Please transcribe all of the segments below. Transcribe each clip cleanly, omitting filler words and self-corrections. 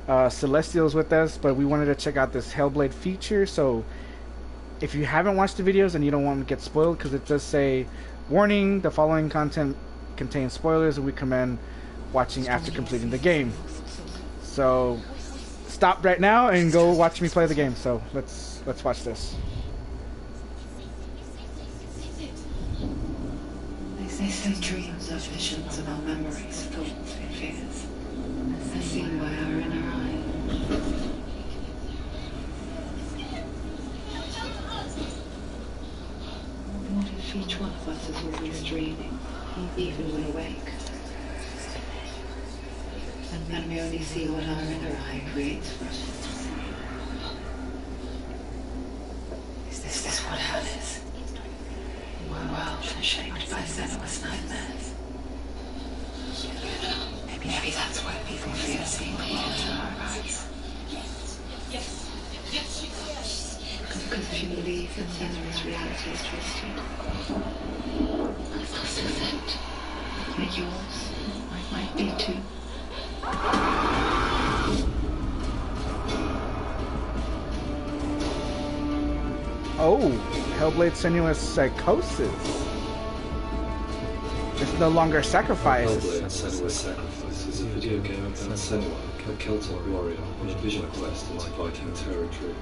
Celestials with us, but we wanted to check out this Hellblade feature. So if you haven't watched the videos and you don't want to get spoiled, because it does say, warning, the following content contains spoilers and we recommend watching after completing the game. So stop right now and go watch me play the game. So let's watch this. They say dreams are visions of our memories, thoughts and fears. They're seen by our inner eye. What if each one of us is always dreaming, even when awake? And we only see what our inner eye creates for us. Is this what hell is? My world shaped by Senua's nightmares. Maybe that's why people fear seeing the world in our eyes. Because if you believe that Senua's reality is twisted, I must accept that yours might be too. Oh, Hellblade Senua's Psychosis. It's no longer sacrifice. Hellblade Senua's Sacrifice is a video game about Senua, a Celtic warrior on a vision quest into Viking territory.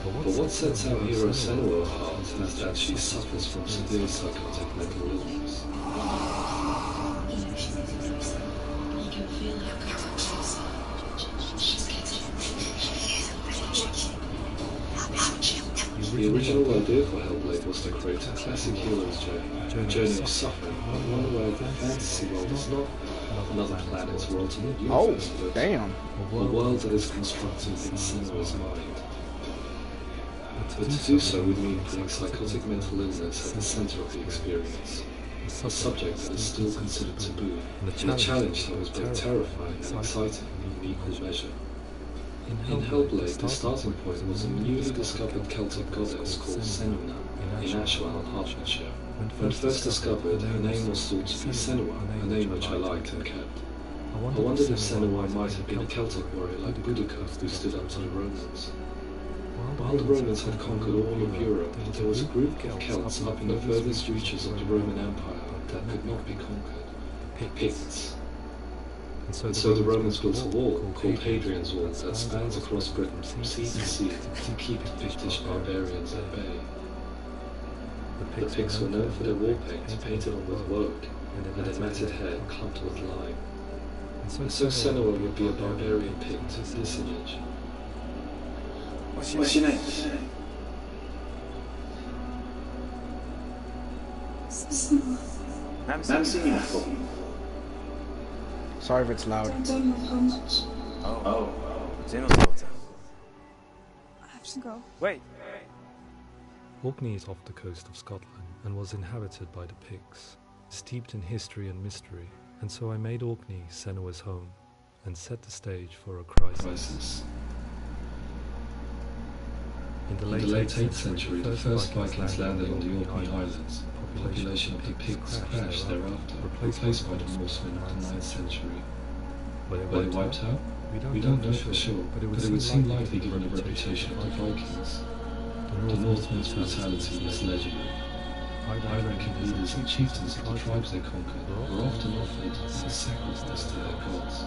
But what sets our hero Senua apart is that she suffers from severe psychotic mental illness. The original idea for Hellblade was to create a classic hero's journey, a journey of suffering, but one where the fantasy world is not another planet or alternate universe, but a world that is constructed in Senua's mind. But to do so would mean putting psychotic mental illness at the center of the experience, a subject that is still considered taboo, and a challenge that was both terrifying and exciting in equal measure. In Hellblade, the starting point was a newly discovered Celtic goddess called Senua in Ashwell, Hertfordshire. When first discovered, her name was thought to be Senua, a name which I liked and kept. I wondered if Senua might have been a Celtic warrior like Boudica who stood up to the Romans. While the Romans had conquered all of Europe, there was a group of Celts up in the furthest reaches of the Roman Empire that could not be conquered, the Picts. And so the Romans built a wall called Hadrian's Wall that spans across Britain from sea to sea to keep Pictish barbarians at bay. The Picts were known for their war paint painted on with woad and their matted hair clumped with lime. And so Senua would be a barbarian Pict of this image. What's your name? Senua. Sorry if it's loud. Oh. Zeno's daughter. I have to go. Wait. Orkney is off the coast of Scotland and was inhabited by the Picts, steeped in history and mystery, and so I made Orkney Senua's home and set the stage for a crisis. In the late 8th century, the first Vikings landed on the Orkney Islands. The population of the Picts crashed thereafter, replaced by the Norsemen of the 9th century. Were they wiped out? We don't know for sure, but it would seem likely given the reputation of the Vikings. The Northmen's brutality is legendary. I reckon leaders and chieftains of the tribes they conquered were often offered as sacrifices to their gods.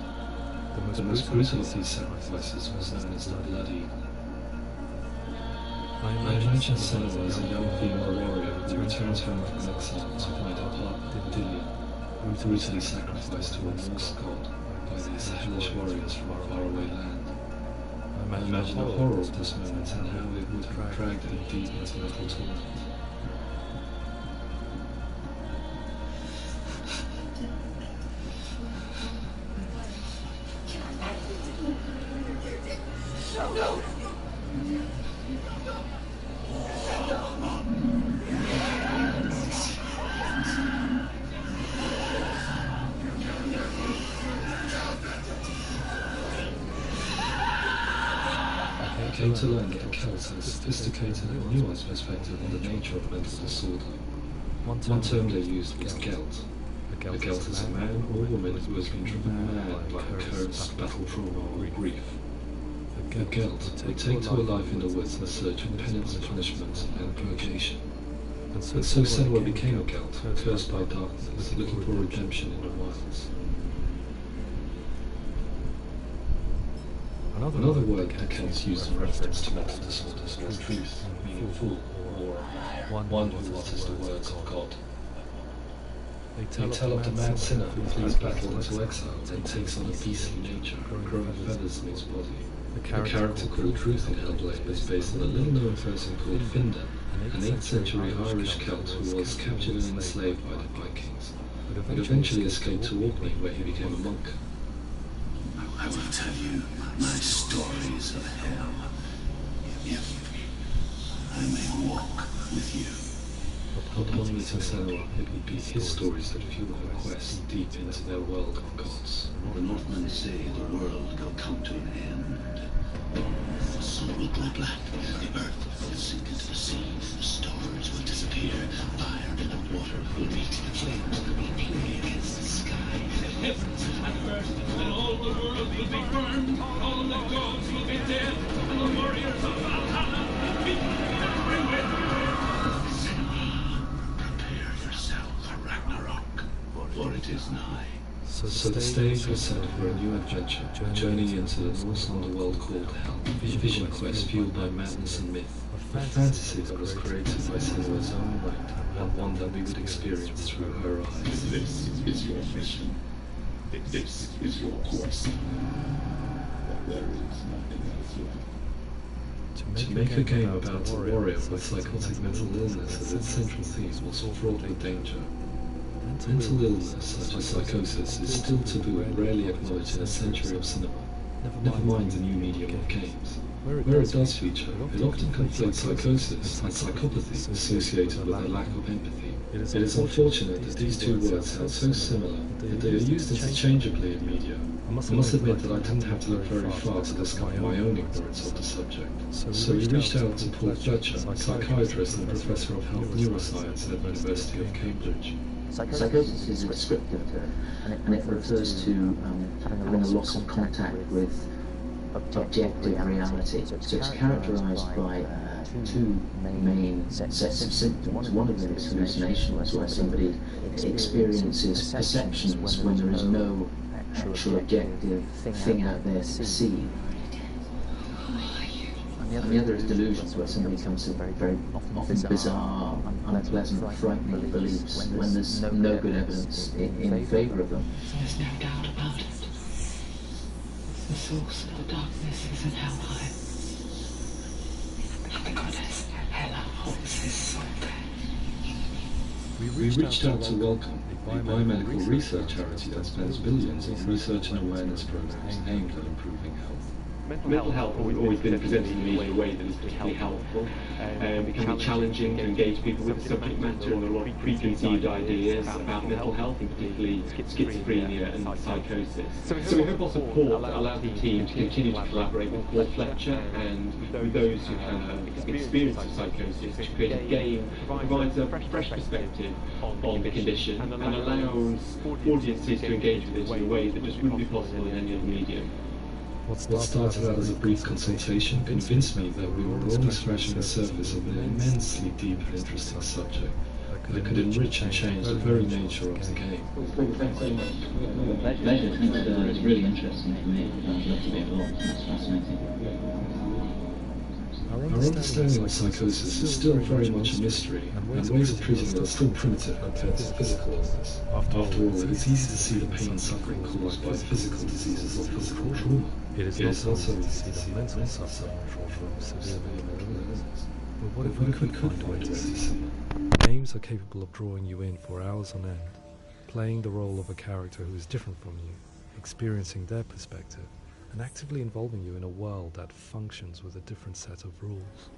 The most brutal of these sacrifices was known as the Bloody. I imagine Senua as a young female warrior who returns home from exile to find her partner, Dillion, brutally sacrificed to a Norse god by these hellish warriors from a faraway land. I imagine the horror of this moment and how it would have dragged her deep into mental torment. I came to learn that the Celts had a sophisticated and nuanced perspective on the nature of mental disorder. One term they used was guilt. A Gelt is a man or woman who has been driven mad by a curse, battle trauma, or grief. A Gelt would take to a life in the woods in search of penance, punishment, and purgation. And so Senua became a Gelt, cursed by darkness, looking for redemption in the wilds. Another word that Celts used in reference to mental disorders was truth, meaning fool, or one who utters the words of God. They tell of the mad sinner who flees battle into exile and takes on a beastly nature, growing feathers in his body. The character called Truth in Hellblade is based on a little-known person called Findan, an 8th century Irish Celt who was captured and enslaved by the Vikings, but eventually escaped to Orkney where he became a monk. I will tell you my stories of hell, if I may walk with you. Upon meeting Senua, it would be his stories that fuel her quest deep into their world of gods. The Northmen say the world will come to an end. The sun will grow black, the earth will sink into the sea, the stars will disappear, fire and water will meet, flames will play against the sky. The heavens and earth and all the world will be burned, all the gods will be dead, and the warriors of Valhalla will be everywhere. Prepare yourself for Ragnarok, for it is nigh. So the stage was set for a new adventure, a journey into the Norse underworld called Hell, a vision quest fueled by madness and myth, a fantasy that was created by Senua's own mind, and one that we would experience through her eyes. This is your mission. This is your course. There is nothing else left. To make a game about a warrior with psychotic mental illness as its central theme was fraught with danger. Mental illness, such as psychosis, is still taboo and rarely acknowledged in a century of cinema, never mind the new medium of games. Where it does feature, it often conflates psychosis and psychopathy associated with a lack of empathy. It is unfortunate that these two words sound so similar, that they are used interchangeably in media. I must admit that I didn't have to look very far to discover my own ignorance of the subject. So we reached out to Paul Fletcher, a psychiatrist and professor of health neuroscience at the University of Cambridge. Psychosis is a descriptive term, and it refers to having a loss of contact with objective reality. So it's characterized by two main sets of symptoms. One of them is hallucinations, where somebody experiences perceptions when there is no actual objective thing out there to perceive. And the other is delusions, where somebody comes to very often bizarre, unpleasant, frightening beliefs when there's no good evidence in favour of them. There's no doubt about it. The source of the darkness is in Helheim. And the goddess Hela holds his soul there. We reached out to Welcome, a biomedical research charity that spends billions on research and awareness programs aimed at improving health. Mental health has always been presented in media in a way that is particularly helpful. It can be challenging to engage people with the subject matter and a lot of preconceived ideas about mental health, and particularly schizophrenia and psychosis. So we hope our support allows the team to continue to collaborate with Paul Fletcher and with those who have experience of psychosis to create a game that provides a fresh perspective on the condition and allows audiences to engage with it in a way that just wouldn't be possible in any other medium. What started out as a brief consultation convinced me that we were only scratching the surface of an immensely deep and interesting subject that could enrich and change the very nature of the game. Thanks so much. Pleasure. It's really interesting for me. I'd love to be involved. That's fascinating. Our understanding of psychosis is still very much a mystery, and ways of treating it are still primitive compared to physical illness. After all, it is easy to see the pain and suffering caused by physical diseases or physical trauma. It is not so easy to see the mental suffering from severe mental illness. But what if we could find ways to see? Games are capable of drawing you in for hours on end, playing the role of a character who is different from you, experiencing their perspective, and actively involving you in a world that functions with a different set of rules.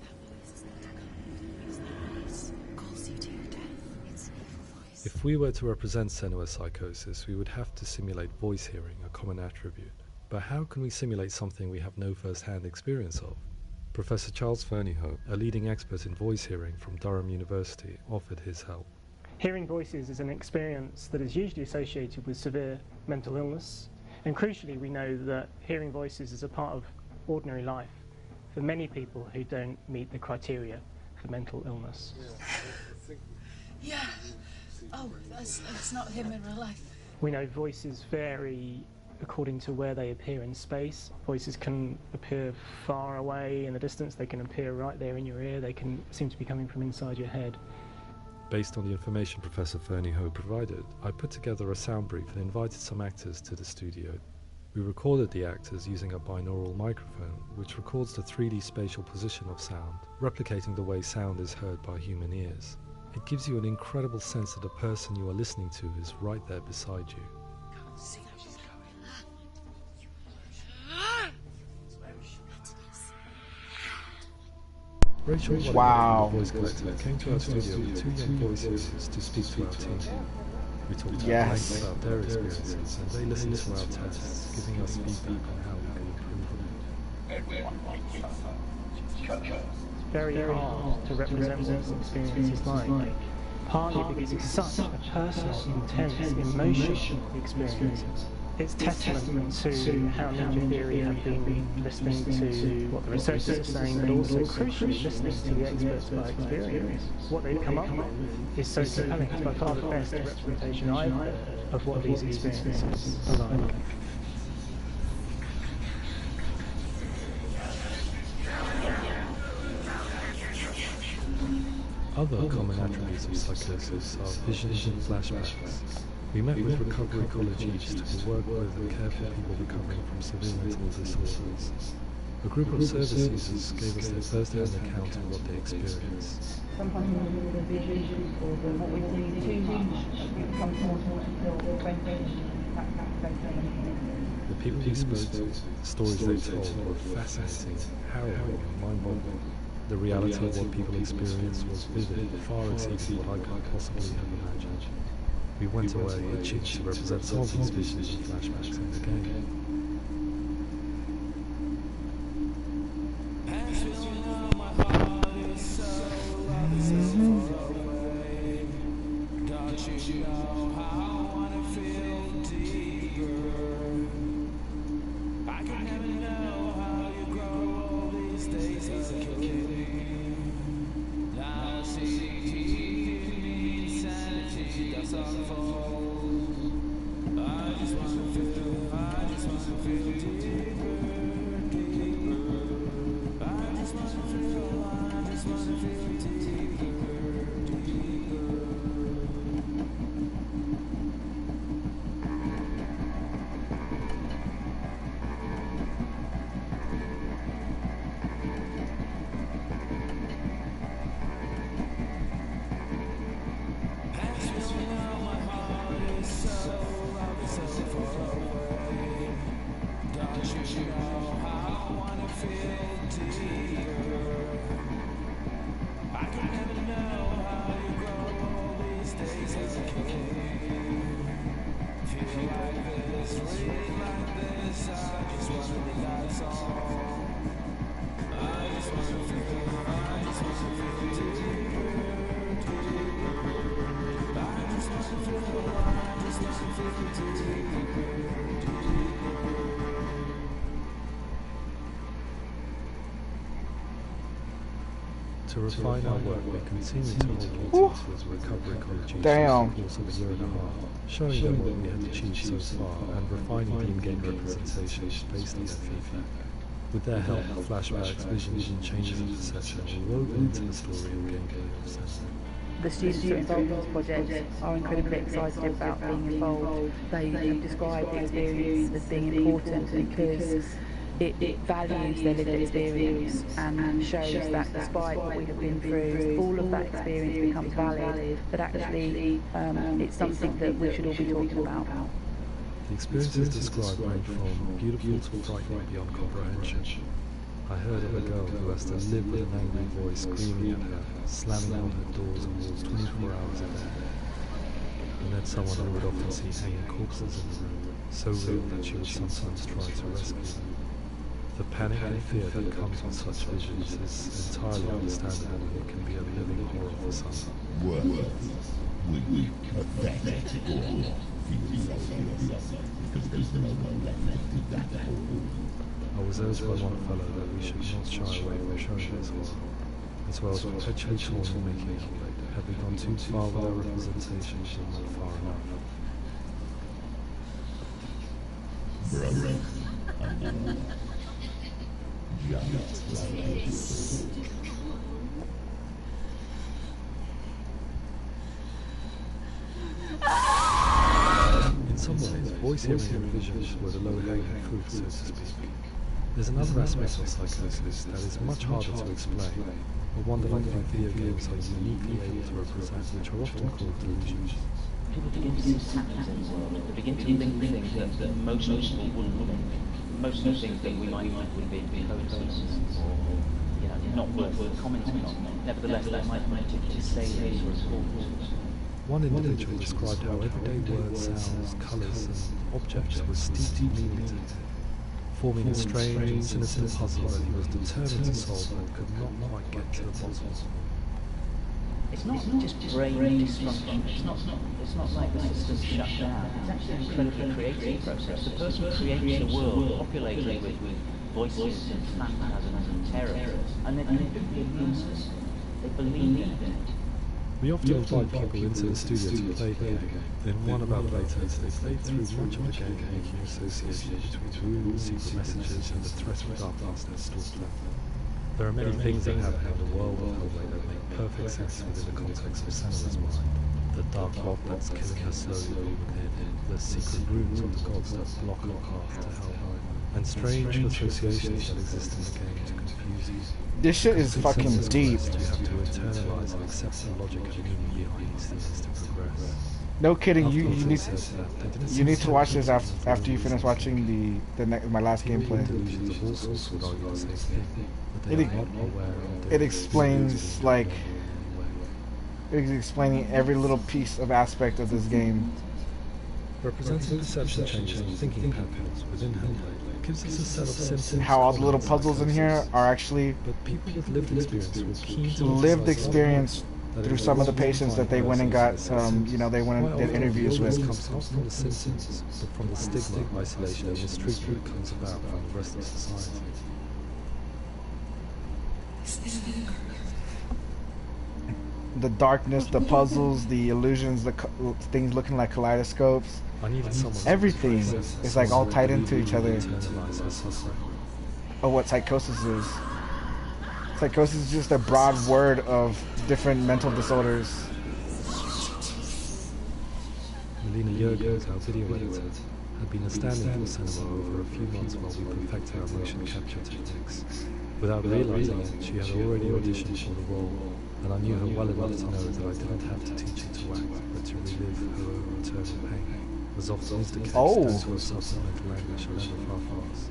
If we were to represent Senua's psychosis, we would have to simulate voice hearing, a common attribute. But how can we simulate something we have no first-hand experience of? Professor Charles Fernyhough, a leading expert in voice hearing from Durham University, offered his help. Hearing voices is an experience that is usually associated with severe mental illness, and crucially we know that hearing voices is a part of ordinary life for many people who don't meet the criteria for mental illness. Yeah. Oh, that's not him in real life. We know voices vary according to where they appear in space. Voices can appear far away in the distance, they can appear right there in your ear, they can seem to be coming from inside your head. Based on the information Professor Fernie Ho provided, I put together a sound brief and invited some actors to the studio. We recorded the actors using a binaural microphone, which records the 3D spatial position of sound, replicating the way sound is heard by human ears. It gives you an incredible sense that the person you are listening to is right there beside you. Rachel, wow. the voice collective, came to our studio with 2 young voice users to speak to our team. We talked at length about their experiences, and they listened to our tests, giving us feedback on how we can improve. It's very hard to represent what this experience is like, partly because it's such a personal, intense, emotional experience. It's testament to how Ninja Theory have been listening to what the researchers are saying, but also crucially listening to the experts by experience. What they've come up with is so compelling. It's by far the best representation I've heard of what these experiences are like. Other common attributes of psychosis are visions and flashbacks. We met with recovery collegists who work with and care for people recovering from severe mental disorders. A group of service users gave us their first-hand account of what they experienced. Sometimes the vision or what we see too much, it becomes more difficult when the people we spoke to, the stories they told were fascinating, harrowing and mind-boggling. The reality of what people experienced was vivid, far exceeding what I could possibly have imagined. We went away itching to represent some of these visions and flashbacks in the game. To refine our work, we continue to hold meetings with recovery college users over the course of a year and a half, showing them what we have achieved so far and refining the in-game representations based on their feedback. With their help, flashbacks, visions and changes of perception were woven into the story and gameplay of the center. The students who are involved in this project are incredibly excited about being involved. They have described the experience as being important because it values their lived experience and shows that despite what we have been through, all of that experience becomes valid, that actually it's something that we should all be talking about. The experiences described range from beautiful to frightening beyond comprehension. I heard of a girl who has to live with an angry voice screaming at her, slamming on her doors and walls 24 hours a day. And then someone who would often see hanging corpses in the room, so real that she would sometimes try to rescue them. The panic and fear that comes with such visions is entirely understandable, and it can be a living horror for some. We perfect all because there's no one left to dig that hole. I was urged by one fellow that we should not shy away from showing this horror, as well as perpetually torn and making Hellblade. Had we gone too far with our representation, but not far enough. Brother, just like this. In some ways, voice hearing and visions were the low-hanging fruit, so to speak. There's another aspect of psychosis that is much harder to explain, but one that I think video games are uniquely able to represent, which are often called delusions. People begin to see patterns in the world. They begin to think things that most people wouldn't think. Most things that we might think would be coincidence or not worth commenting on. Nevertheless, they might to say these were important. One individual described how everyday words, sounds, colours and objects were steeped in meaning to him, forming a strange and sinister puzzle that he was determined to solve but could not quite get to the bottom of. It's not just brain destruction. It's not like the system's shut down. It's actually an incredibly creative process. The person creates a world populated with voices and phantasms and terror, and then they believe in it. We often invite people into the studio to play the game. In one of our playtests, they played through much of the game, making association between rules, secret messages, and the threat of darkness that stalks them. There are many things that happen in the world of Hellblade that make perfect sense within the context of Senua's mind. The dark rot that's killing her slowly within, the secret runes of the gods that block her path to hell, and strange associations that exist in the game to confuse you. This shit is fucking deep. You have to internalize and accept the logic and meaning behind these things to progress. No kidding, you need to watch this after you finish watching my last gameplay. Delusions of all sorts would argue the same thing, but they are not aware of it explains it's explaining every little piece of aspect of this game. representing perception changes and thinking patterns within Hellblade. Gives us a set of symptoms. How all the little puzzles in here are actually but people with lived experience were keen to lived experience through some of the patients that they went and got, they went and did interviews with. Comes not from the symptoms, but from the stigma, isolation, and mistreatment that comes about from the rest of society. The darkness, the puzzles, the illusions, the things looking like kaleidoscopes. I needed someone. Everything is like all tied into each other. Oh, what psychosis is. Psychosis is just a broad word of different mental disorders. Melina Jurgens, our video editor, had been a stand-in for Senua over a few months while we perfected our motion capture techniques. Without realizing it, she had already auditioned for the role, and I knew her well enough to know that I didn't have to teach her to act, but to relive her own internal pain. As often is the case, thanks to a supplemental language or far fast.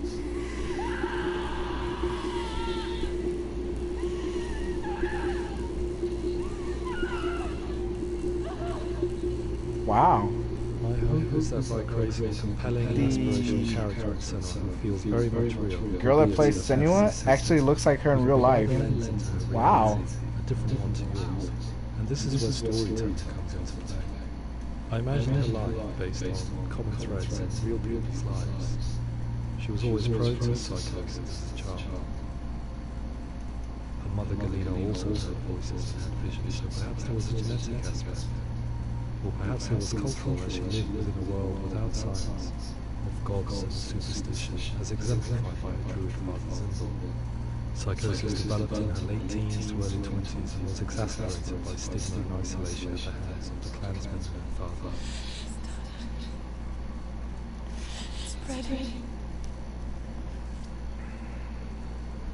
Wow. My hope is that by creating a compelling and inspirational character in Senua who feels very much real. The girl that plays Senua actually looks like her in real life. Wow. A different one to yours. And this is where storytelling comes into play. I imagine her life based on common threads in real people's lives. She was always prone to psychosis as a child. Her mother Galina also heard voices and had visions, so perhaps there was a genetic aspect. Or perhaps it was cultural as she lived within a world without science, of gods and superstition, as exemplified by her druid father Zimbal. Psychosis developed in her late teens to early 20s and was exacerbated by stigma and isolation at the hands of the clansmen and her father.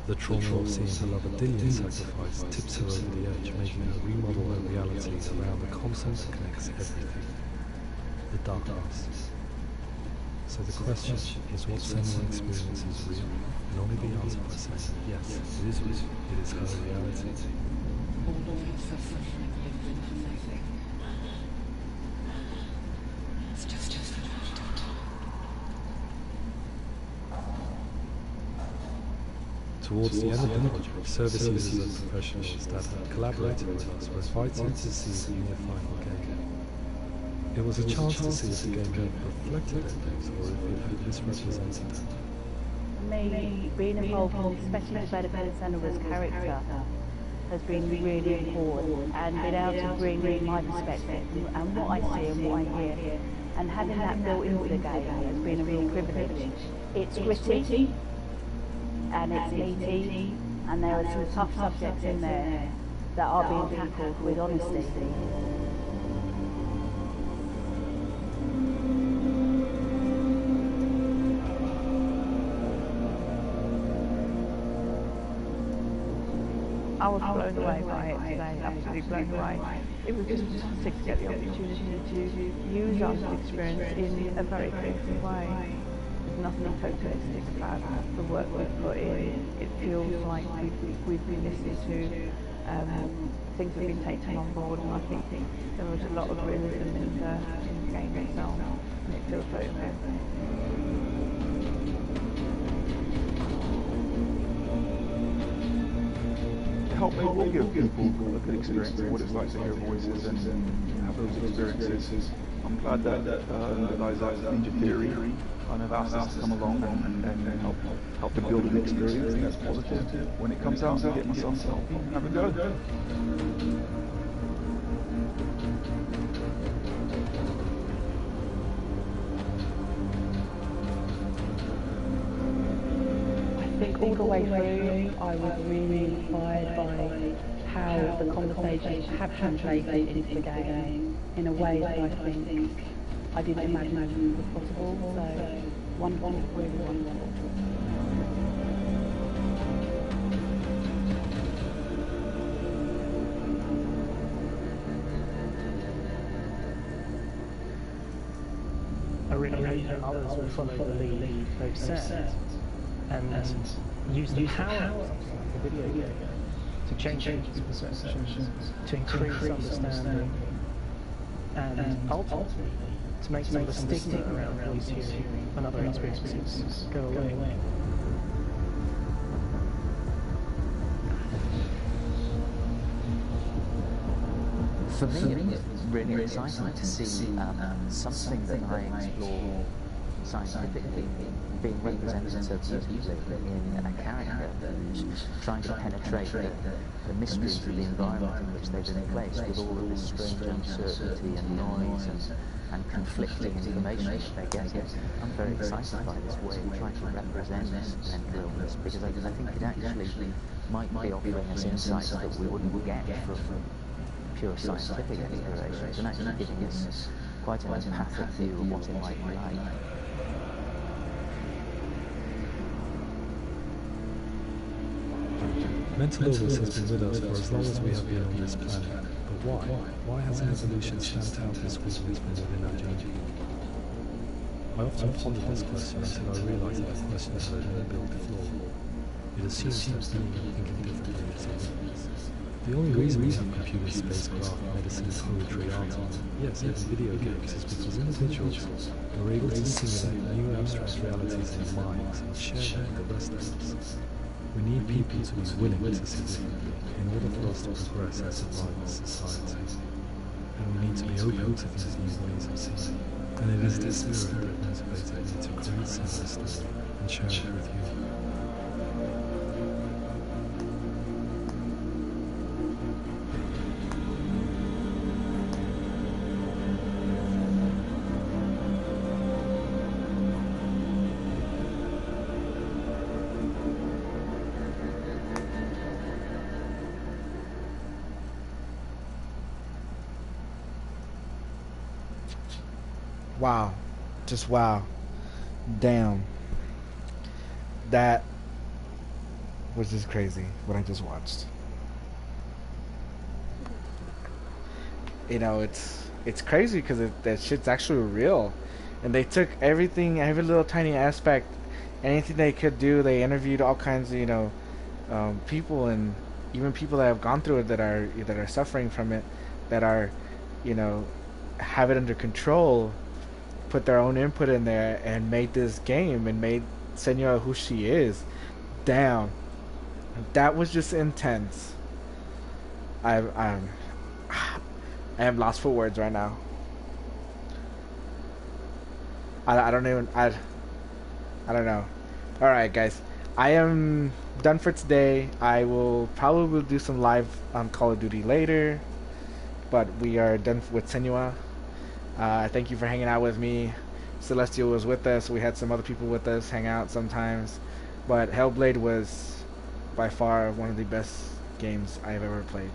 The trauma of seeing her lover Dillian sacrificed tips her over the edge, making her remodel her reality around the concept that connects everything, the darkness. So the question is what Senua experience is real, can only be answered by saying, yes, it is real, it is her reality. Towards the end of the project, service users and professionals that had collaborated with us were invited to see the final game. It was a chance to see if the game had reflected things or if it had misrepresented them. Me, being involved in especially developing Senator's character has been really important, and being able to bring in my perspective and what I see and what I hear, and having that built into the game has been a real privilege. It's gritty and it's meaty, and there are some tough subjects in there that are being tackled with honesty. I was blown away by it today, absolutely blown away. It was just fantastic to get the opportunity to use our experience in a very creative way. There's nothing totalistic about the work we've put in. It feels like we've been listening to, things have been taken on board, and I think there was a lot of realism in the game itself, and it feels very good. Hellblade will give people a good experience of what it's like to hear voices and have those experiences. I'm glad that the guys at Ninja Theory kind of asked us to come along and help to build an experience that's positive. When it comes out, I get myself selfie and have a go. I think all the way through, I was really inspired by how the conversations have translated into the game in a way that I think I didn't imagine was possible. So, wonderful, really wonderful. I really hope that others will follow the lead they've set and use the power of the video game to change people's perceptions, to increase understanding, and ultimately to make some of the stigma around voice hearing and other experiences go away. For me, it was really exciting to see something that I explore scientifically being represented so beautifully in a character who's trying to penetrate the mysteries of the environment in which they've been placed with all of this strange uncertainty and noise and conflicting information that they're getting. I'm very excited by this way of trying to represent mental illness, because I think it actually might be offering us insights that we wouldn't get from pure scientific explorations, and actually giving us quite an empathic view of what it might be like. Mental illness has been with us for as long as we have been on this planet, but why? Why hasn't evolution stamped out this wisdom from within our gene? I often pondered this question until I realised that the question had an inbuilt flaw. It assumes that being and thinking differently is enough. The only reason we have computers, spacecraft, medicine, poetry, art, and yes, even video games is because individuals are able to simulate new abstract realities in their minds and share them with the rest of us. We need people to be willing to see differently in order for us to progress and survive as society. And we need to be open to these new ways of seeing. And it is this spirit that motivated me to create Similar Story and share it with you. Wow. Just wow. Damn. That was just crazy, what I just watched. You know, it's crazy because that shit's actually real. And they took everything, every little tiny aspect, anything they could do. They interviewed all kinds of, people, and even people that have gone through it that are suffering from it, that are, have it under control, put their own input in there and made this game and made Senora who she is. Damn, that was just intense. I am lost for words right now. I don't even I don't know. All right, guys. I am done for today. I will probably do some live on Call of Duty later, but we are done with Senua. Thank you for hanging out with me. Celestial was with us. We had some other people with us hang out sometimes, but Hellblade was by far one of the best games I have ever played.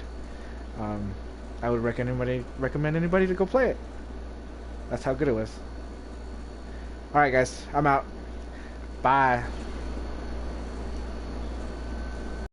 I would recommend anybody to go play it. That's how good it was. Alright guys, I'm out. Bye.